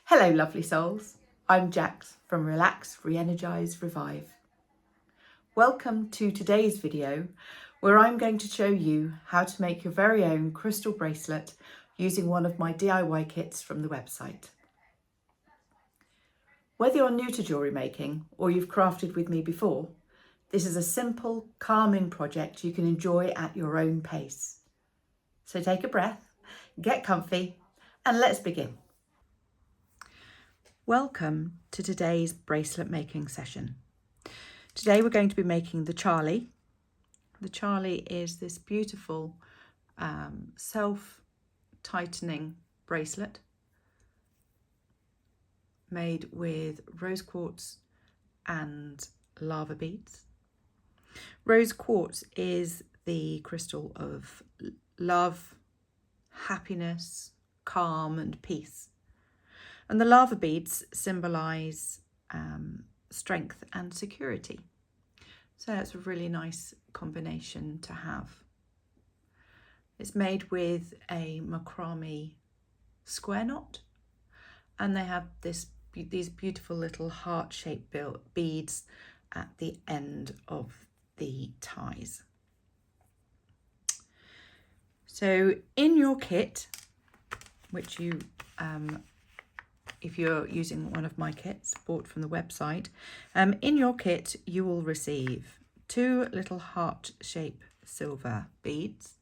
Hello lovely souls, I'm Jax from Relax, Re-Energise, Revive. Welcome to today's video where I'm going to show you how to make your very own crystal bracelet using one of my DIY kits from the website. Whether you're new to jewellery making or you've crafted with me before, this is a simple, calming project you can enjoy at your own pace. So take a breath, get comfy, and let's begin. Welcome to today's bracelet making session. Today we're going to be making the Charlie. The Charlie is this beautiful self-tightening bracelet made with rose quartz and lava beads. Rose quartz is the crystal of love, happiness, calm and peace. And the lava beads symbolise strength and security. So it's a really nice combination to have. It's made with a macrame square knot, and they have these beautiful little heart-shaped beads at the end of the ties. So in your kit, which you if you're using one of my kits bought from the website, in your kit you will receive 2 little heart-shaped silver beads,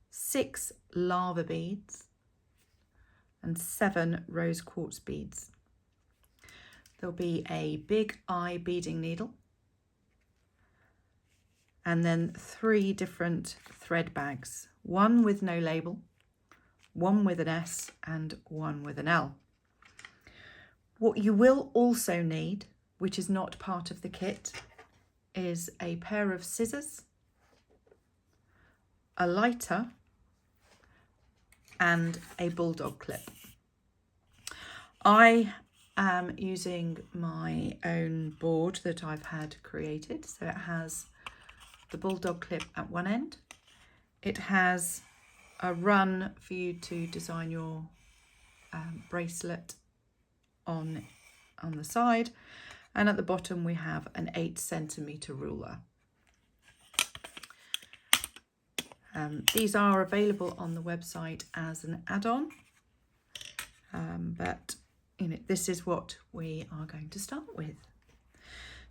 6 lava beads, and 7 rose quartz beads. There'll be a big eye beading needle, and then 3 different thread bags, one with no label, one with an S and one with an L. What you will also need, which is not part of the kit, is a pair of scissors, a lighter, and a bulldog clip. I am using my own board that I've had created. So it has the bulldog clip at one end. It has a run for you to design your bracelet on the side, and at the bottom we have an 8cm ruler. These are available on the website as an add-on, but this is what we are going to start with.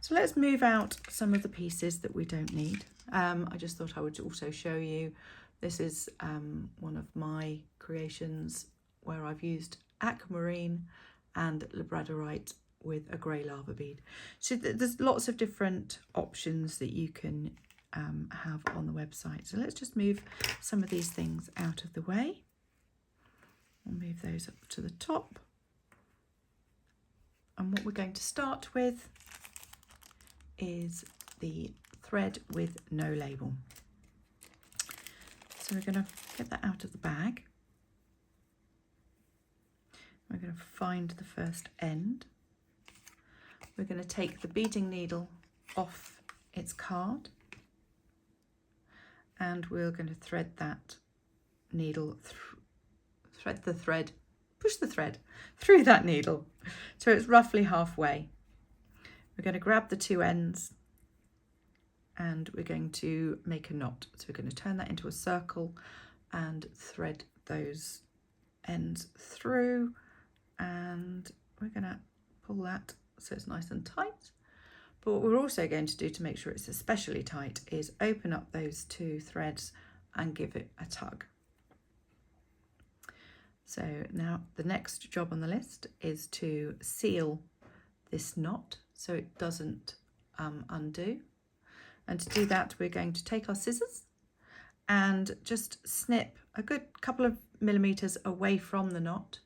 So let's move out some of the pieces that we don't need. I just thought I would also show you. This is one of my creations where I've used aquamarine and labradorite with a grey lava bead. So there's lots of different options that you can have on the website. So let's just move some of these things out of the way. We'll move those up to the top. And what we're going to start with is the thread with no label. So we're going to get that out of the bag. We're going to find the first end. We're going to take the beading needle off its card, and we're going to thread that needle, push the thread through that needle. So it's roughly halfway. We're going to grab the 2 ends and we're going to make a knot. So we're going to turn that into a circle and thread those ends through, and we're going to pull that so it's nice and tight. But what we're also going to do to make sure it's especially tight is open up those 2 threads and give it a tug. So now the next job on the list is to seal this knot so it doesn't undo. And to do that, we're going to take our scissors and just snip a good couple of millimeters away from the knot.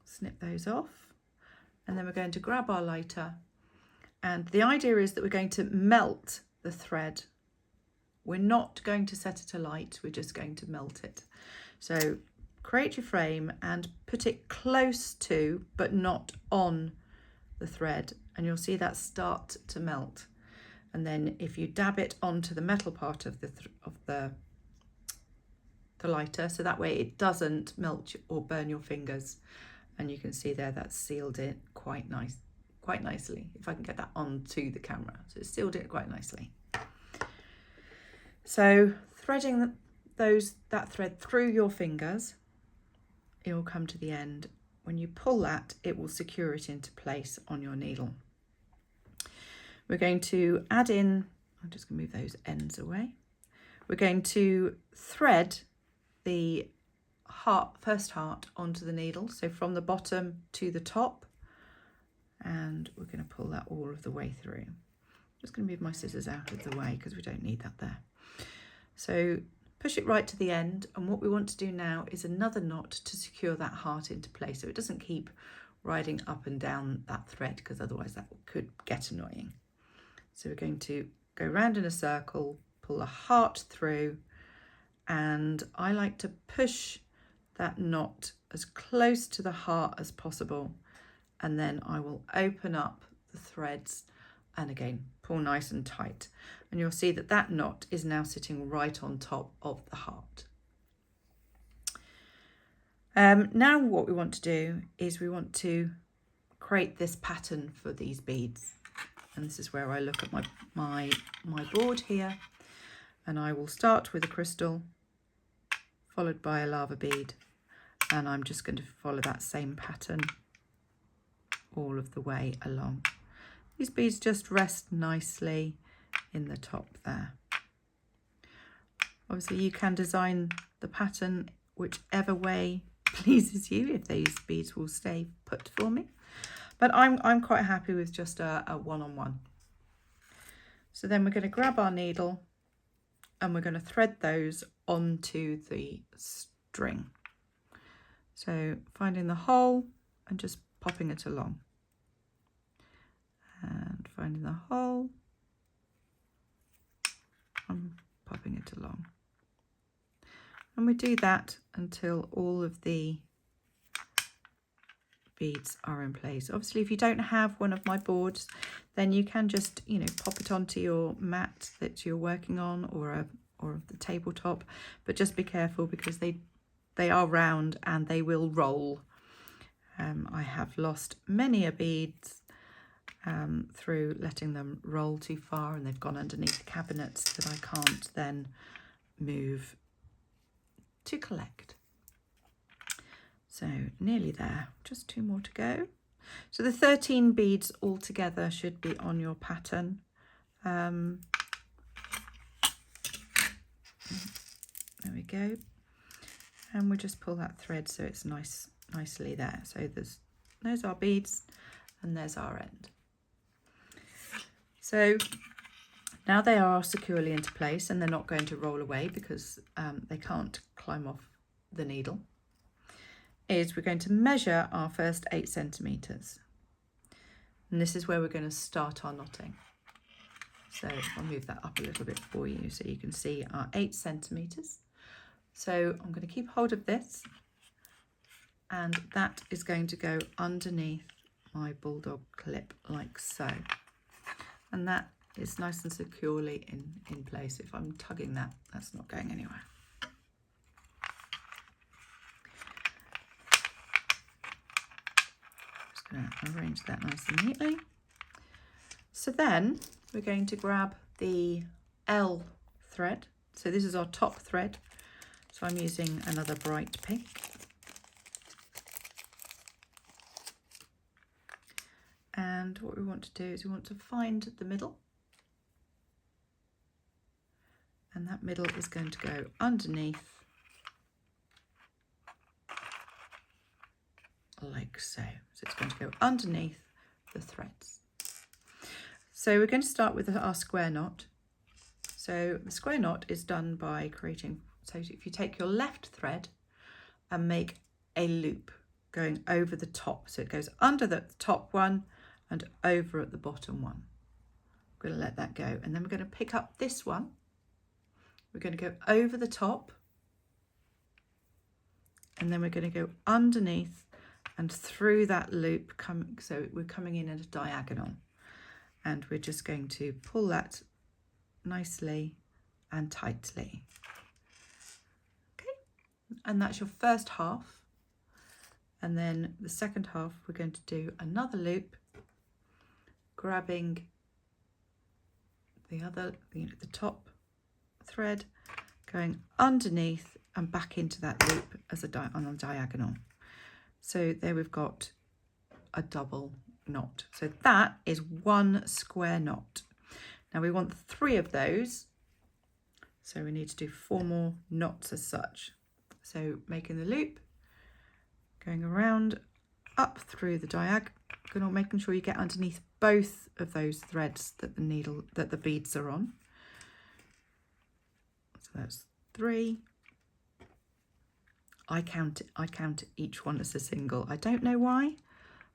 Snip those off. And then we're going to grab our lighter. And the idea is that we're going to melt the thread. We're not going to set it alight, we're just going to melt it. So create your frame and put it close to, but not on, the thread, and you'll see that start to melt. And then if you dab it onto the metal part of the the lighter, so that way it doesn't melt or burn your fingers. And you can see there that's sealed it quite nicely. If I can get that onto the camera, so it's sealed it quite nicely. So threading that thread through your fingers, it will come to the end. When you pull that, it will secure it into place on your needle. We're going to add in, I'm just going to move those ends away. We're going to thread the first heart onto the needle, so from the bottom to the top, and we're going to pull that all of the way through. I'm just going to move my scissors out of the way because we don't need that there. So push it right to the end, and what we want to do now is another knot to secure that heart into place so it doesn't keep riding up and down that thread, because otherwise that could get annoying. So we're going to go round in a circle, pull a heart through, and I like to push that knot as close to the heart as possible, and then I will open up the threads and again pull nice and tight, and you'll see that that knot is now sitting right on top of the heart. Now what we want to do is we want to create this pattern for these beads, and this is where I look at my board here, and I will start with a crystal followed by a lava bead, and I'm just going to follow that same pattern all of the way along. These beads just rest nicely in the top there. Obviously you can design the pattern whichever way pleases you, if these beads will stay put for me, but I'm quite happy with just a one-on-one. So then we're going to grab our needle and we're going to thread those onto the string. So finding the hole and just popping it along, and finding the hole and popping it along, and we do that until all of the beads are in place. Obviously if you don't have one of my boards, then you can just, you know, pop it onto your mat that you're working on, or the tabletop, but just be careful because they are round and they will roll. I have lost many a beads through letting them roll too far, and they've gone underneath cabinets that I can't then move to collect. So nearly there, just 2 more to go. So the 13 beads altogether should be on your pattern. There we go, and we just pull that thread so it's nicely there. So those are beads and there's our end. So now they are securely into place and they're not going to roll away because they can't climb off the needle. Is we're going to measure our first 8 centimeters, and this is where we're going to start our knotting. So I'll move that up a little bit for you so you can see our 8 centimeters. So I'm going to keep hold of this, and that is going to go underneath my bulldog clip like so, and that is nice and securely in place. If I'm tugging that, that's not going anywhere. Just going to arrange that nice and neatly. So then we're going to grab the L thread. So this is our top thread. So I'm using another bright pink. And what we want to do is we want to find the middle. And that middle is going to go underneath like so. So it's going to go underneath the threads. So we're going to start with our square knot. So the square knot is done by creating, so if you take your left thread and make a loop going over the top, so it goes under the top one and over at the bottom one. I'm going to let that go, and then we're going to pick up this one. We're going to go over the top, and then we're going to go underneath and through that loop, so we're coming in at a diagonal, and we're just going to pull that nicely and tightly. Okay, And that's your first half. And then the second half, we're going to do another loop, grabbing the top thread, going underneath and back into that loop as on a diagonal. So there we've got a double knot. So that is one square knot. Now we want 3 of those, so we need to do 4 more knots as such. So making the loop, going around up through the diagonal, making sure you get underneath both of those threads that the beads are on. So that's 3. I count each one as a single. I don't know why,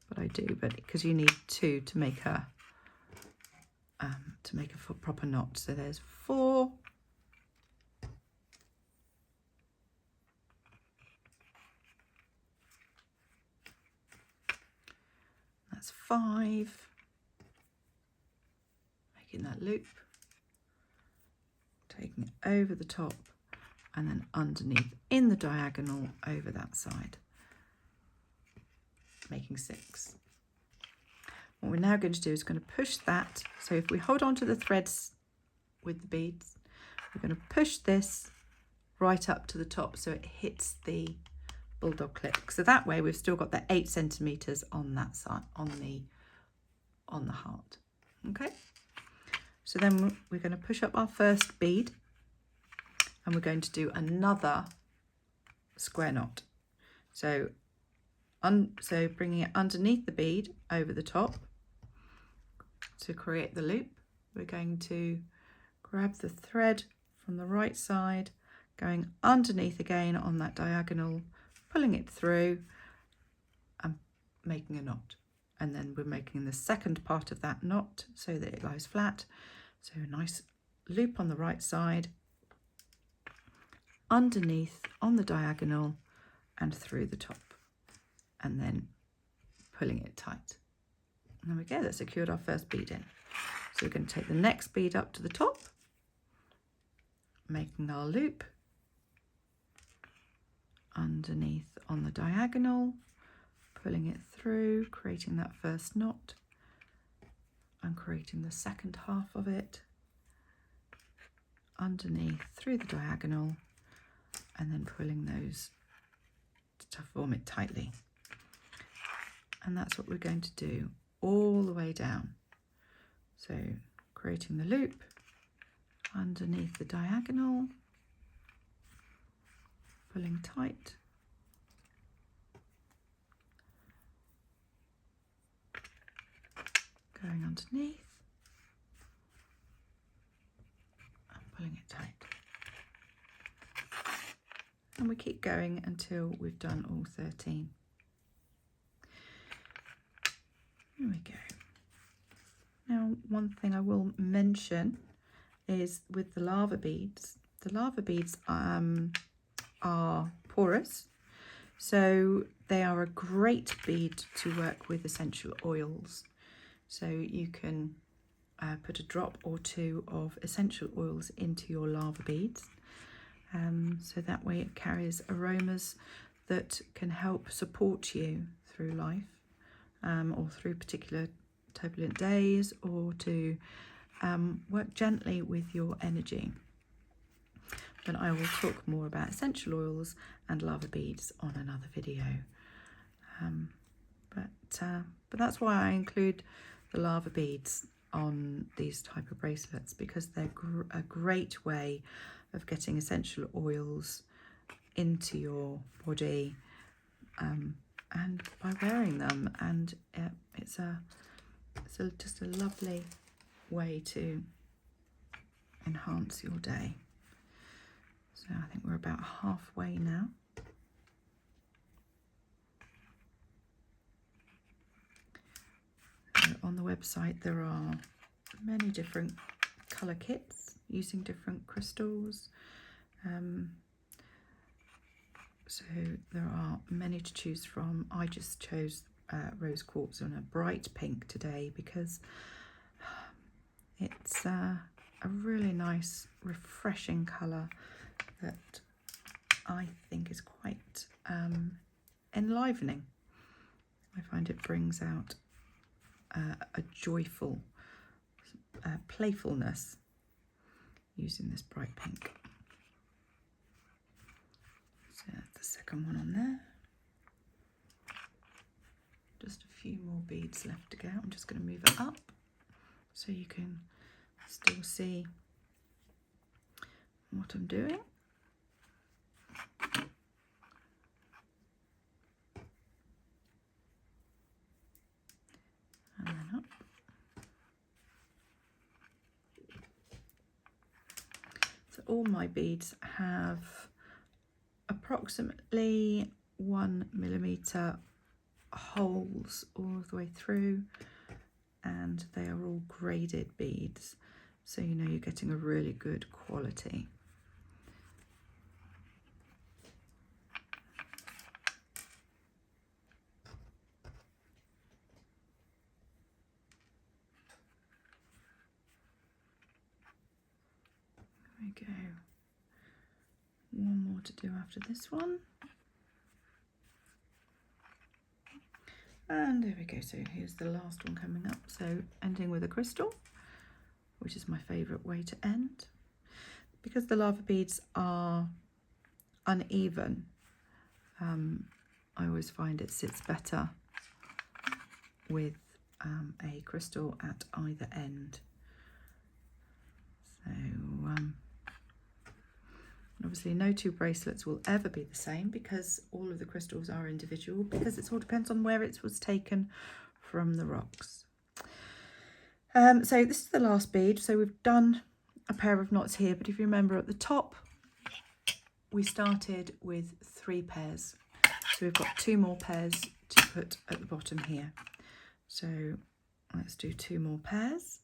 but I do. But because you need 2 to make a proper knot. So there's 4. That's 5. Making that loop, taking it over the top and then underneath in the diagonal over that side, making 6. What we're now going to do is going to push that. So if we hold on to the threads with the beads, we're going to push this right up to the top so it hits the bulldog clip. So that way we've still got the 8 centimeters on that side, on the heart. Okay. So then we're going to push up our first bead and we're going to do another square knot. So bringing it underneath the bead over the top to create the loop, we're going to grab the thread from the right side, going underneath again on that diagonal, pulling it through and making a knot. And then we're making the second part of that knot so that it lies flat. So a nice loop on the right side, underneath on the diagonal and through the top, and then pulling it tight. And there we go, that secured our first bead in. So we're going to take the next bead up to the top, making our loop underneath on the diagonal, pulling it through, creating that first knot and creating the second half of it underneath through the diagonal and then pulling those to form it tightly. And that's what we're going to do all the way down. So creating the loop underneath the diagonal, pulling tight, going underneath and pulling it tight. And we keep going until we've done all 13. Here we go. Now, one thing I will mention is with the lava beads. The lava beads are porous, so they are a great bead to work with essential oils. So you can put a drop or 2 of essential oils into your lava beads. So that way it carries aromas that can help support you through life, or through particular turbulent days, or to work gently with your energy. But I will talk more about essential oils and lava beads on another video. But that's why I include the lava beads on these type of bracelets, because they're a great way of getting essential oils into your body, and by wearing them, and it's just a lovely way to enhance your day. So I think we're about halfway now. So on the website there are many different colour kits using different crystals. So there are many to choose from. I just chose rose quartz in a bright pink today because it's a really nice, refreshing colour that I think is quite enlivening. I find it brings out a joyful playfulness using this bright pink. So that's the second one on there. Just a few more beads left to go. I'm just going to move it up so you can still see what I'm doing. And then up. So all my beads have approximately 1 millimeter holes all the way through, and they are all graded beads, so you know you're getting a really good quality. There we go. One more to do after this one. And there we go, so here's the last one coming up. So ending with a crystal, which is my favourite way to end. Because the lava beads are uneven, I always find it sits better with a crystal at either end. So obviously no two bracelets will ever be the same because all of the crystals are individual, because it all depends on where it was taken from the rocks. So this is the last bead. So we've done a pair of knots here, but if you remember at the top, we started with 3 pairs. So we've got 2 more pairs to put at the bottom here. So let's do 2 more pairs.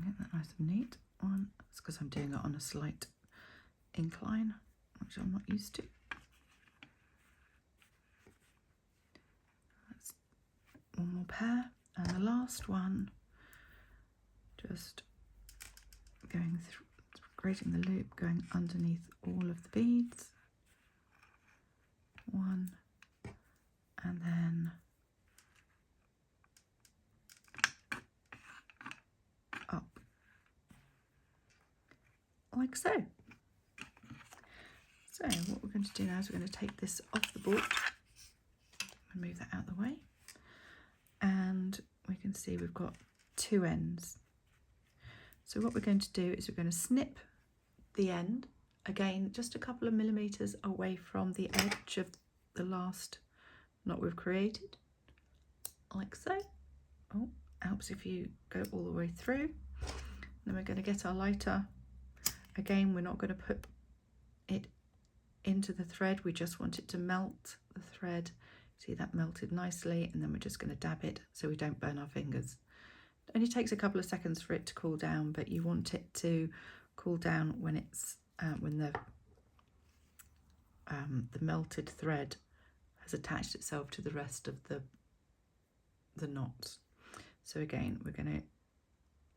Get that nice and neat. One, it's because I'm doing it on a slight incline, which I'm not used to. That's 1 more pair, and the last one, just going through, creating the loop, going underneath all of the beads. 1, and then up, like so. So what we're going to do now is we're going to take this off the board and move that out of the way, and we can see we've got 2 ends. So what we're going to do is we're going to snip the end, again just a couple of millimeters away from the edge of the last knot we've created, like so. Oh, helps if you go all the way through. Then we're going to get our lighter. Again, we're not going to put it into the thread, we just want it to melt the thread. See, that melted nicely, and then we're just going to dab it so we don't burn our fingers. It only takes a couple of seconds for it to cool down, but you want it to cool down when it's when the melted thread has attached itself to the rest of the knots. So again, we're going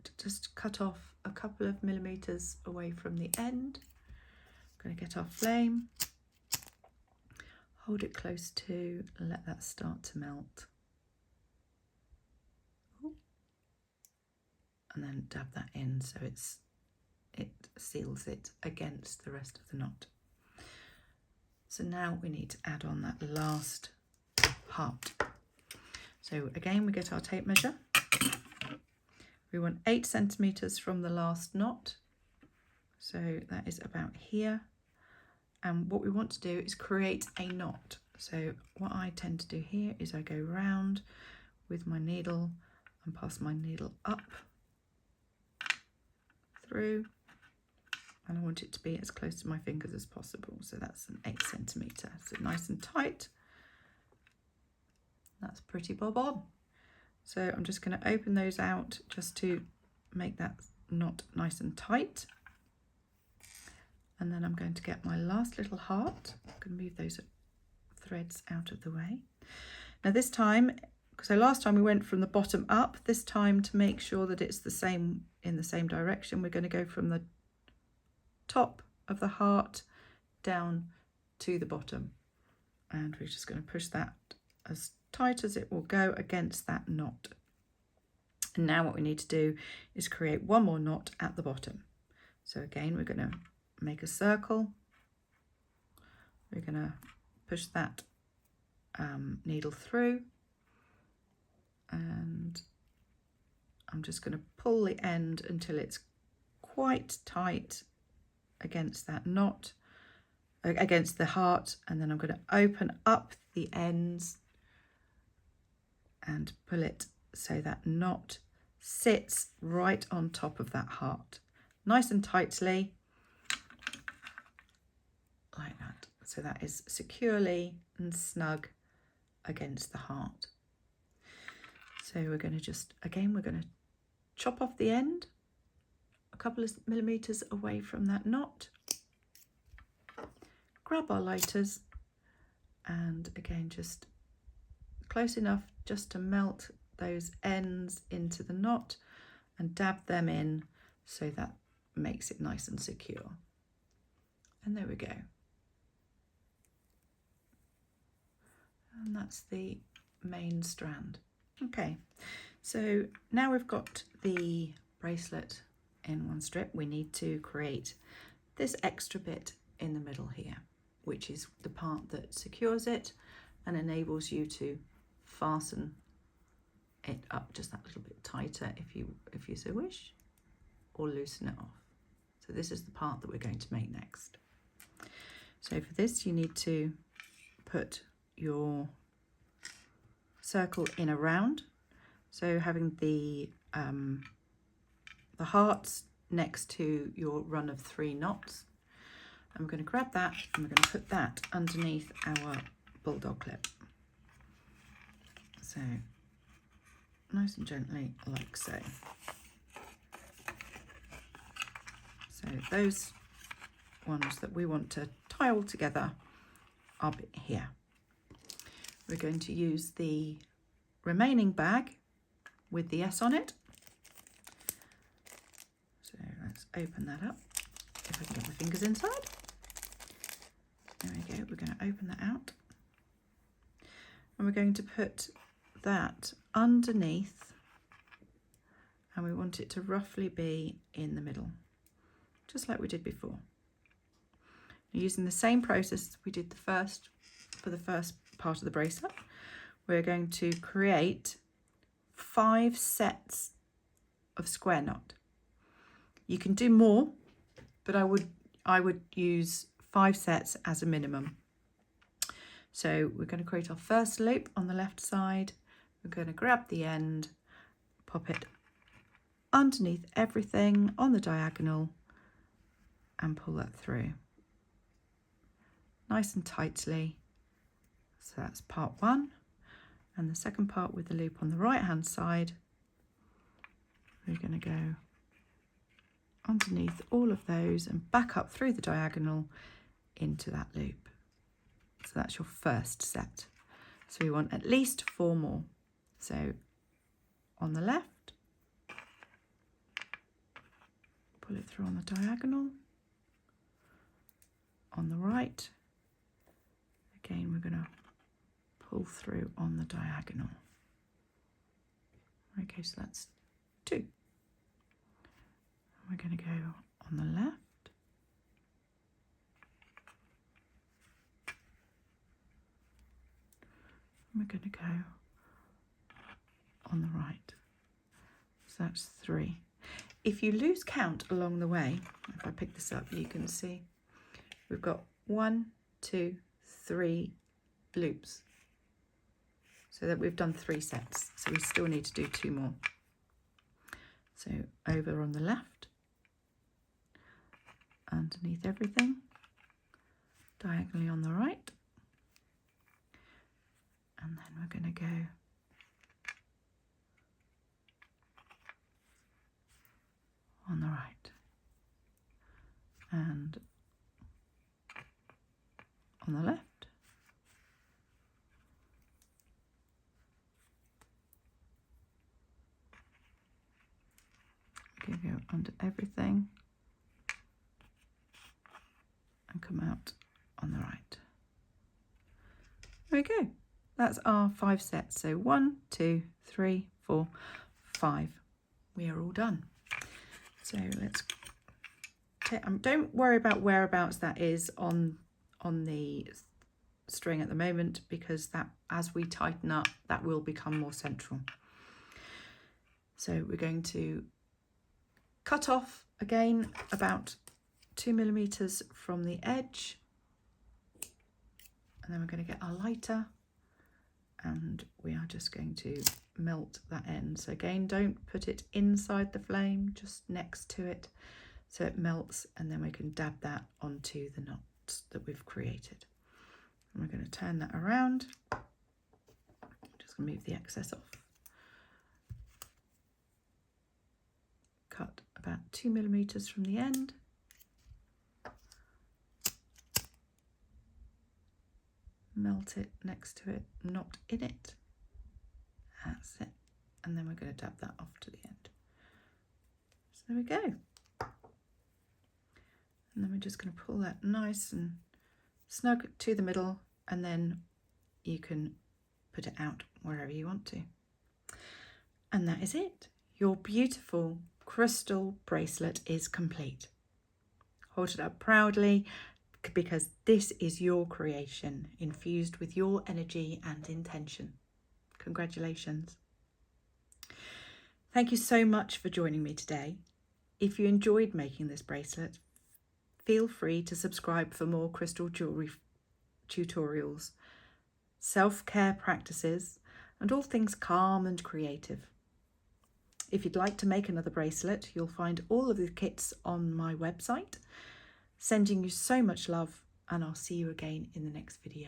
to just cut off a couple of millimeters away from the end. We're going to get our flame, hold it close to, and let that start to melt. And then dab that in so it seals it against the rest of the knot. So now we need to add on that last heart. So again, we get our tape measure. We want 8 centimeters from the last knot. So that is about here. And what we want to do is create a knot. So what I tend to do here is I go round with my needle and pass my needle up through, and I want it to be as close to my fingers as possible. So that's an 8 centimeter. So nice and tight. That's pretty bob on. So I'm just going to open those out just to make that knot nice and tight. And then I'm going to get my last little heart. I'm going to move those threads out of the way. Now this time, So last time we went from the bottom up. This time, to make sure that it's the same in the same direction, we're going to go from the top of the heart down to the bottom, and we're just going to push that as tight as it will go against that knot. And now what we need to do is create one more knot at the bottom. So again, we're going to make a circle. We're going to push that needle through, and I'm just going to pull the end until it's quite tight against that knot, against the heart, and then I'm going to open up the ends and pull it so that knot sits right on top of that heart, nice and tightly, like that. So that is securely and snug against the heart. So we're going to just, again, we're going to chop off the end a couple of millimeters away from that knot, grab our lighters, and again, just close enough just to melt those ends into the knot and dab them in so that makes it nice and secure. And there we go. And that's the main strand. Okay, so now we've got the bracelet in one strip, we need to create this extra bit in the middle here, which is the part that secures it and enables you to fasten it up just that little bit tighter if you so wish, or loosen it off. So this is the part that we're going to make next. So for this, you need to put your circle in a round. So having the hearts next to your run of 3 knots. And we're going to grab that and we're going to put that underneath our bulldog clip. So nice and gently, like so. So those ones that we want to tie all together are here. We're going to use the remaining bag with the S on it. So let's open that up, if I can get my fingers inside. There we go, we're going to open that out. And we're going to put that underneath, and we want it to roughly be in the middle, just like we did before. Using the same process we did for the first part of the bracelet, we're going to create 5 sets of square knot. You can do more, but I would use 5 sets as a minimum. So we're going to create our first loop on the left side. We're going to grab the end, pop it underneath everything on the diagonal and pull that through nice and tightly. So that's part 1. And the second part with the loop on the right hand side, we're going to go underneath all of those and back up through the diagonal into that loop. So that's your first set. So we want at least 4 more. So on the left, pull it through on the diagonal. On the right, again, we're going to pull through on the diagonal. Okay, so that's 2. We're going to go on the left. We're going to go on the right. So that's 3. If you lose count along the way, if I pick this up, you can see we've got 1, 2, 3 loops. So that we've done 3 sets. So we still need to do 2 more. So over on the left, underneath everything, diagonally on the right, and then we're going to go on the right and on the left, going to go under everything and come out on the right. There we go. That's our 5 sets. So 1, 2, 3, 4, 5. We are all done. So let's don't worry about whereabouts that is on the string at the moment, because that, as we tighten up, that will become more central. So we're going to cut off again about 2 millimeters from the edge, and then we're going to get our lighter and we are just going to melt that end. So again, don't put it inside the flame, just next to it so it melts, and then we can dab that onto the knots that we've created. And we're going to turn that around. I'm just going to move the excess off. Cut about 2 millimeters from the end. Melt it next to it, not in it. That's it. And then we're going to dab that off to the end. So there we go. And then we're just going to pull that nice and snug to the middle, and then you can put it out wherever you want to. And that is it. Your beautiful crystal bracelet is complete. Hold it up proudly, because this is your creation, infused with your energy and intention. Congratulations. Thank you so much for joining me today. If you enjoyed making this bracelet, feel free to subscribe for more crystal jewellery tutorials, self-care practices, and all things calm and creative. If you'd like to make another bracelet, you'll find all of the kits on my website. Sending you so much love, and I'll see you again in the next video.